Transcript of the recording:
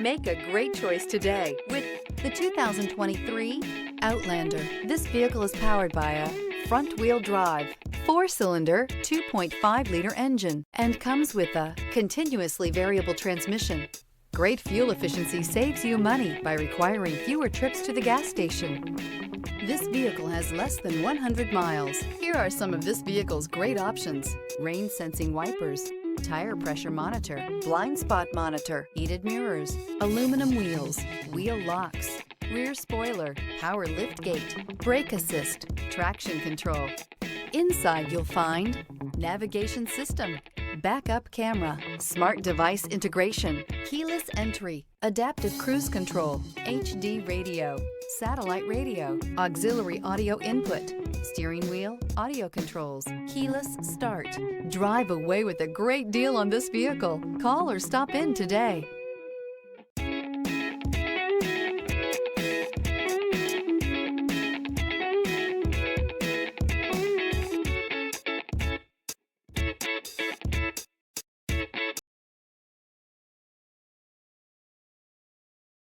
Make a great choice today with the 2023 Outlander. This vehicle is powered by a front-wheel drive, 4-cylinder, 2.5-liter engine, and comes with a continuously variable transmission. Great fuel efficiency saves you money by requiring fewer trips to the gas station. This vehicle has less than 100 miles. Here are some of this vehicle's great options: rain sensing wipers, tire pressure monitor, blind spot monitor, heated mirrors, aluminum wheels, wheel locks, rear spoiler, power liftgate, brake assist, traction control. Inside you'll find navigation system, backup camera, smart device integration, keyless entry, adaptive cruise control, HD radio, satellite radio, auxiliary audio input, steering wheel audio controls, keyless start. Drive away with a great deal on this vehicle. Call or stop in today.